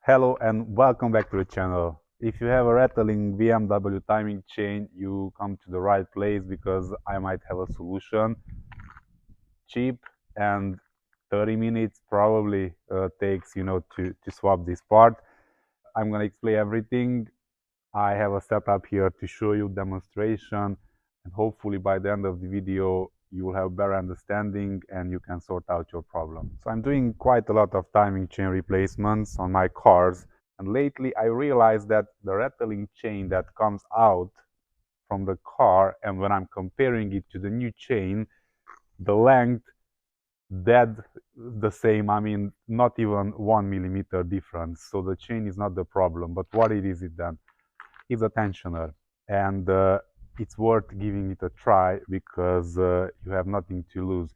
Hello and welcome back to the channel. If you have a Rattling BMW timing chain, you come to the right place because I might have a solution. Cheap and 30 minutes probably takes, to swap this part. I'm gonna explain everything. I have a setup here to show you demonstration, and hopefully by the end of the video you will have better understanding and you can sort out your problem. So I'm doing quite a lot of timing chain replacements on my cars, and lately I realized that the rattling chain that comes out from the car, and when I'm comparing it to the new chain, the length dead the same. I mean, not even 1 millimeter difference. So the chain is not the problem, but what it is it then? Is a tensioner, and it's worth giving it a try because you have nothing to lose.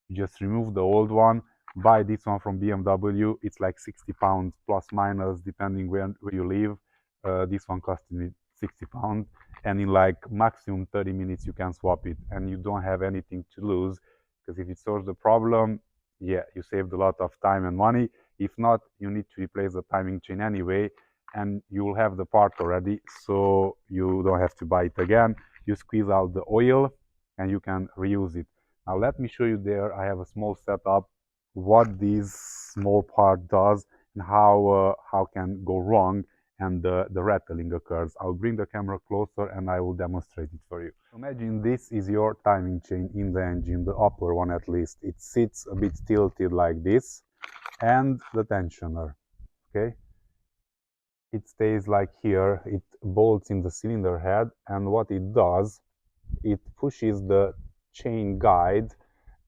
You just remove the old one, buy this one from BMW. It's like 60 pounds plus minus depending where you live. This one costed me 60 pounds, and in like maximum 30 minutes you can swap it and you don't have anything to lose, because if it solves the problem, yeah, you saved a lot of time and money. If not, you need to replace the timing chain anyway, and you will have the part already, so you don't have to buy it again. You squeeze out the oil and you can reuse it. Now let me show you there. I have a small setup, what this small part does and how can go wrong, and the rattling occurs. I'll bring the camera closer and I will demonstrate it for you. Imagine this is your timing chain in the engine, the upper one at least. It sits a bit tilted like this, and the tensioner, okay? It stays like here. It bolts in the cylinder head, and what it does, it pushes the chain guide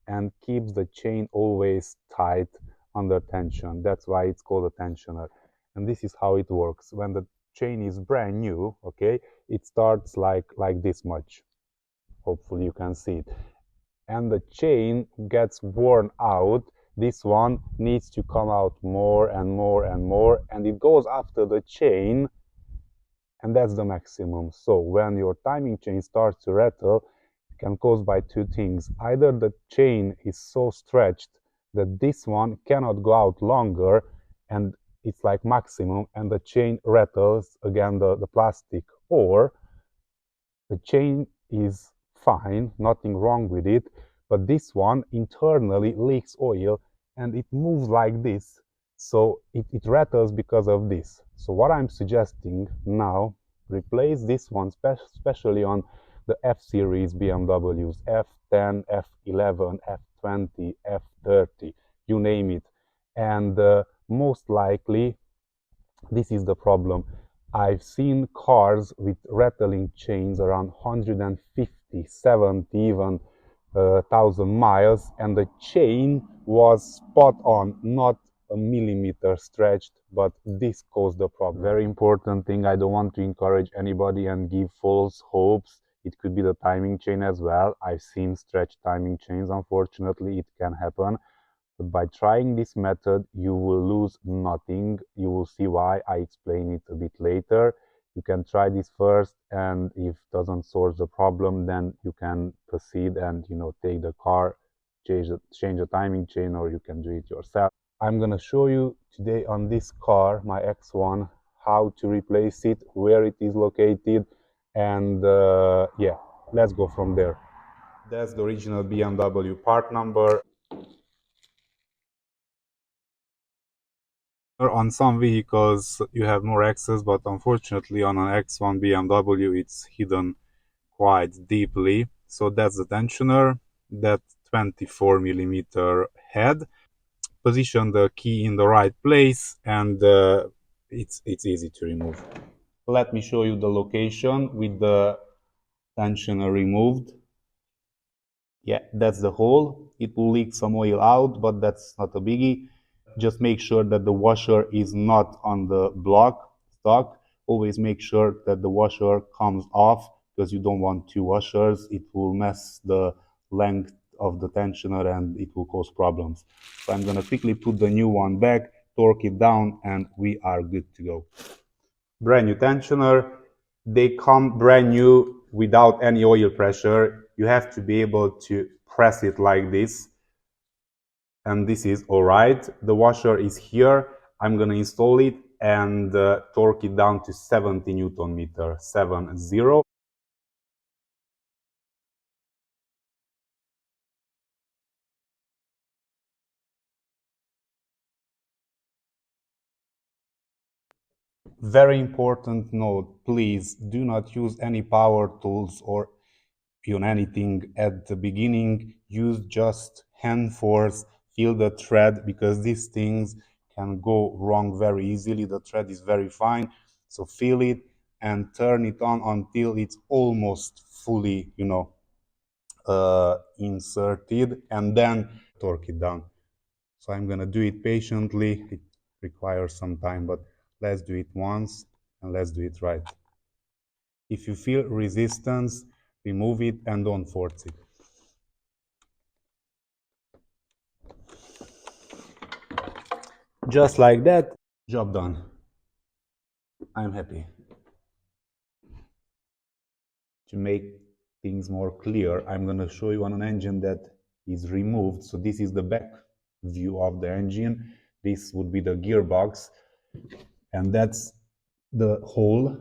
and keeps the chain always tight under tension. That's why it's called a tensioner. And this is how it works. When the chain is brand new, okay, it starts like this much. Hopefully you can see it. And the chain gets worn out. This one needs to come out more and more and more, and it goes after the chain, and that's the maximum. So when your timing chain starts to rattle, it can cause by two things. Either the chain is so stretched that this one cannot go out longer and it's like maximum, and the chain rattles again the plastic, or the chain is fine, nothing wrong with it, but this one internally leaks oil and it moves like this, so it rattles because of this. So what I'm suggesting now, replace this one, especially on the F series BMWs, F10, F11, F20, F30, you name it. And most likely this is the problem. I've seen cars with rattling chains around 150, 70, even 1,000 miles, and the chain was spot on, not a millimeter stretched, but this caused the problem. Very important thing, I don't want to encourage anybody and give false hopes. It could be the timing chain as well. I've seen stretched timing chains, unfortunately, it can happen. But by trying this method, you will lose nothing. You will see why. I explain it a bit later. You can try this first, and if it doesn't solve the problem, then you can proceed and take the car, change the timing chain, or you can do it yourself. I'm gonna show you today on this car, my X1, how to replace it, where it is located, and yeah, let's go from there. That's the original BMW part number. On some vehicles you have more access, but unfortunately on an X1 BMW it's hidden quite deeply. So that's the tensioner, that 24 millimeter head. Position the key in the right place, and it's easy to remove. Let me show you the location with the tensioner removed. Yeah, that's the hole. It will leak some oil out, but that's not a biggie. Just make sure that the washer is not on the block stock. Always make sure that the washer comes off, because you don't want two washers. It will mess the length of the tensioner and it will cause problems. So I'm gonna quickly put the new one back, torque it down, and we are good to go. Brand new tensioner. They come brand new without any oil pressure. You have to be able to press it like this, and this is all right. The washer is here. I'm gonna install it and torque it down to 70 Newton meter, 70. Very important note, please do not use any power tools or anything at the beginning. Use just hand force, feel the thread, because these things can go wrong very easily. The thread is very fine, so feel it and turn it on until it's almost fully, inserted, and then torque it down. So I'm gonna do it patiently. It requires some time, but let's do it once and let's do it right. If you feel resistance, remove it and don't force it. Just like that, job done. I'm happy. To make things more clear, I'm going to show you on an engine that is removed. So this is the back view of the engine. This would be the gearbox, and that's the hole.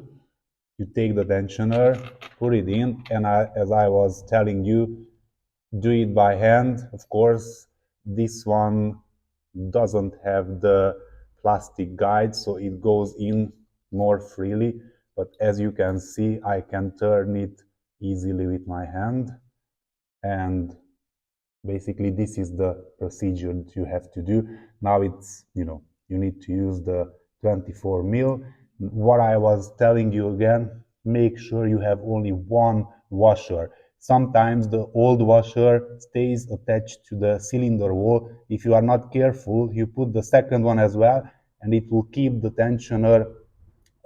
You take the tensioner, put it in, and as I was telling you, do it by hand. Of course, this one doesn't have the plastic guide, so it goes in more freely. But as you can see, I can turn it easily with my hand. And basically, this is the procedure that you have to do. Now it's, you need to use the 24 mil. What I was telling you again, make sure you have only one washer. Sometimes the old washer stays attached to the cylinder wall. If you are not careful, you put the second one as well, and it will keep the tensioner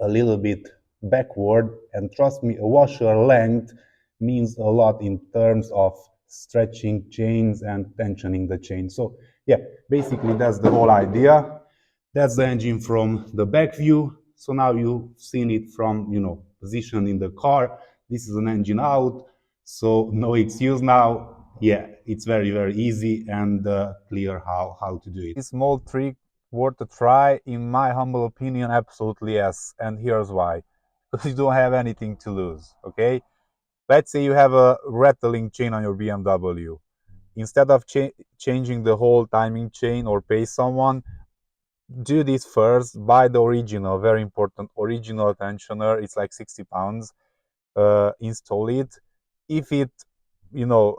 a little bit backward. And trust me, a washer length means a lot in terms of stretching chains and tensioning the chain. So yeah, basically that's the whole idea. That's the engine from the back view. So now you've seen it from, position in the car. This is an engine out. So no excuse now. Yeah, it's very, very easy and clear how to do it. This small trick worth a try? In my humble opinion, absolutely yes. And here's why. Because you don't have anything to lose, okay? Let's say you have a rattling chain on your BMW. Instead of changing the whole timing chain or pay someone, do this first. Buy the original, very important, original tensioner. It's like 60 pounds. Install it. If it,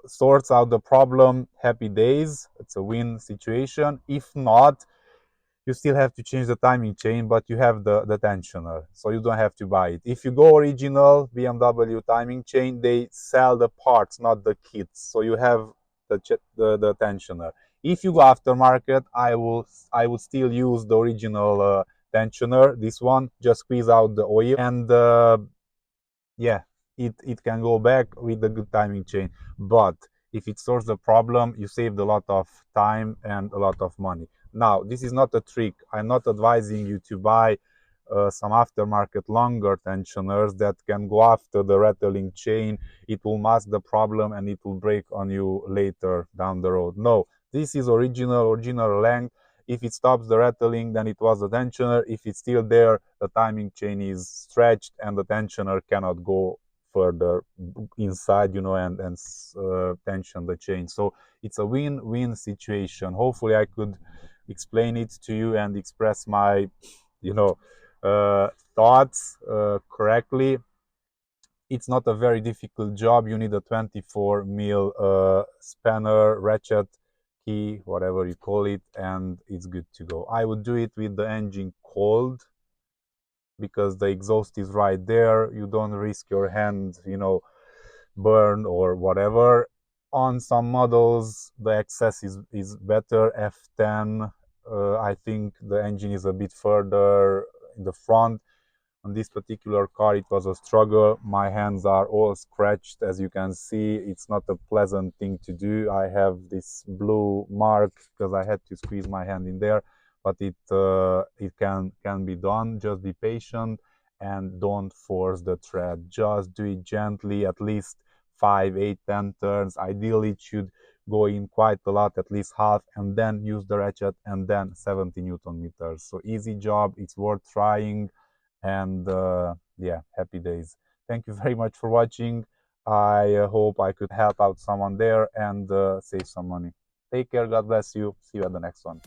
sorts out the problem, happy days. It's a win situation. If not, you still have to change the timing chain, but you have the tensioner, so you don't have to buy it. If you go original BMW timing chain, they sell the parts, not the kits, so you have the tensioner. If you go aftermarket, I would still use the original tensioner, this one, just squeeze out the oil, and yeah, it can go back with the good timing chain. But if it solves the problem, you saved a lot of time and a lot of money. Now, this is not a trick. I'm not advising you to buy some aftermarket longer tensioners that can go after the rattling chain. It will mask the problem and it will break on you later down the road. No, this is original length. If it stops the rattling, then it was the tensioner. If it's still there, the timing chain is stretched and the tensioner cannot go further inside, and tension the chain. So it's a win-win situation. Hopefully, I could explain it to you and express my, thoughts correctly. It's not a very difficult job. You need a 24 mil spanner, ratchet, key, whatever you call it, and it's good to go. I would do it with the engine cold because the exhaust is right there. You don't risk your hand, burn or whatever. On some models, the access is better. F10, I think the engine is a bit further in the front. On this particular car, it was a struggle. My hands are all scratched, as you can see. It's not a pleasant thing to do. I have this blue mark because I had to squeeze my hand in there, but it can be done. Just be patient and don't force the thread. Just do it gently, at least 5, 8, 10 turns. Ideally, it should go in quite a lot, at least half, and then use the ratchet, and then 70 Newton meters. So easy job, it's worth trying, and yeah, happy days. Thank you very much for watching. I hope I could help out someone there and save some money. Take care, God bless you. See you at the next one.